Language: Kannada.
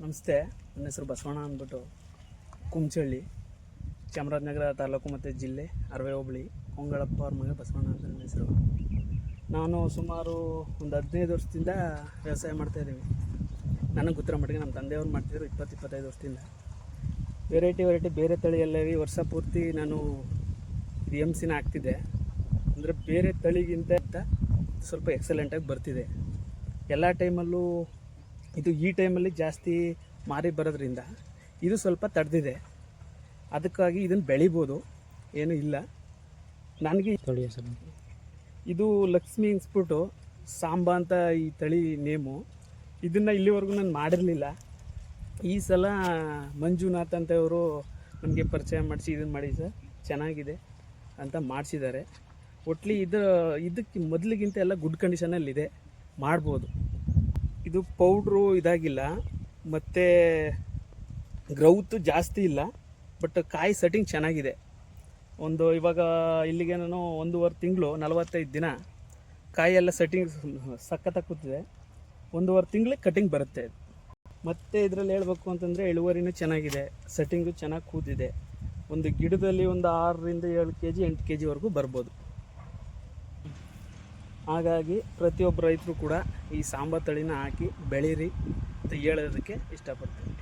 ನಮಸ್ತೆ. ನನ್ನ ಹೆಸರು ಬಸವಣ್ಣ ಅಂದ್ಬಿಟ್ಟು, ಕುಂಚಳ್ಳಿ, ಚಾಮರಾಜನಗರ ತಾಲೂಕು ಮತ್ತು ಜಿಲ್ಲೆ, ಅರವೆ ಹೋಬಳಿ, ಹೊಂಗಳಪ್ಪ ಅವ್ರ ಮಗ ಬಸವಣ್ಣ ಅಂತ ನನ್ನ ಹೆಸರು. ನಾನು ಸುಮಾರು ಒಂದು 15 ವರ್ಷದಿಂದ ವ್ಯವಸಾಯ ಮಾಡ್ತಾಯಿದ್ದೀವಿ. ನನಗೆ ಗೊತ್ತಿರೋ ಮಟ್ಟಿಗೆ ನಮ್ಮ ತಂದೆಯವ್ರು ಮಾಡ್ತಿದ್ರು 20-25 ವರ್ಷದಿಂದ. ವೆರೈಟಿ ಬೇರೆ ತಳಿಯಲ್ಲೇ ವರ್ಷ ಪೂರ್ತಿ ನಾನು MCನ ಹಾಕ್ತಿದ್ದೆ. ಅಂದರೆ ಬೇರೆ ತಳಿಗಿಂತ ಸ್ವಲ್ಪ ಎಕ್ಸಲೆಂಟಾಗಿ ಬರ್ತಿದೆ ಎಲ್ಲ ಟೈಮಲ್ಲೂ. ಇದು ಈ ಟೈಮಲ್ಲಿ ಜಾಸ್ತಿ ಮಾರಿ ಬರೋದ್ರಿಂದ ಇದು ಸ್ವಲ್ಪ ತಡೆದಿದೆ. ಅದಕ್ಕಾಗಿ ಇದನ್ನು ಬೆಳಿಬೋದು, ಏನೂ ಇಲ್ಲ. ನನಗೆ ತಳಿ ಹೆಸರು ಇದು ಲಕ್ಷ್ಮಿ ಇನ್ಸ್ಬಿಟ್ಟು ಸಾಂಬಾ ಅಂತ ಈ ತಳಿ ನೇಮು. ಇದನ್ನು ಇಲ್ಲಿವರೆಗೂ ನಾನು ಮಾಡಿರಲಿಲ್ಲ. ಈ ಸಲ ಮಂಜುನಾಥ್ ಅಂತವರು ನನಗೆ ಪರಿಚಯ ಮಾಡಿಸಿ ಇದನ್ನು ಮಾಡಿ ಸರ್ ಚೆನ್ನಾಗಿದೆ ಅಂತ ಮಾಡಿಸಿದ್ದಾರೆ. ಒಟ್ಲಿ ಇದಕ್ಕೆ ಮೊದಲಿಗಿಂತ ಎಲ್ಲ ಗುಡ್ ಕಂಡೀಷನಲ್ಲಿದೆ, ಮಾಡ್ಬೋದು. ಇದು ಪೌಡ್ರು ಇದಾಗಿಲ್ಲ, ಮತ್ತು ಗ್ರೌತು ಜಾಸ್ತಿ ಇಲ್ಲ, ಬಟ್ ಕಾಯಿ ಸೆಟ್ಟಿಂಗ್ ಚೆನ್ನಾಗಿದೆ. ಇವಾಗ ಇಲ್ಲಿಗೆ ನಾನು 1.5 ತಿಂಗಳು 45 ದಿನ ಕಾಯೆಲ್ಲ ಸೆಟ್ಟಿಂಗ್ ಸಖತ್ತಾಗಿ ಕೂತಿದೆ. 1.5 ತಿಂಗಳಿಗೆ ಕಟಿಂಗ್ ಬರುತ್ತೆ. ಮತ್ತು ಇದರಲ್ಲಿ ಹೇಳಬೇಕು ಅಂತಂದರೆ ಇಳುವರಿನೂ ಚೆನ್ನಾಗಿದೆ, ಸೆಟ್ಟಿಂಗು ಚೆನ್ನಾಗಿ ಕೂತಿದೆ. ಒಂದು ಗಿಡದಲ್ಲಿ ಒಂದು 6ರಿಂದ 7 kg 8 kgವರೆಗೂ ಬರ್ಬೋದು. ಹಾಗಾಗಿ ಪ್ರತಿಯೊಬ್ಬ ರೈತರು ಕೂಡ ಈ ಸಾಂಬಾ ತಳಿನ ಹಾಕಿ ಬೆಳೀರಿ ಅಂತ ಹೇಳೋದಕ್ಕೆ ಇಷ್ಟಪಡ್ತೀನಿ.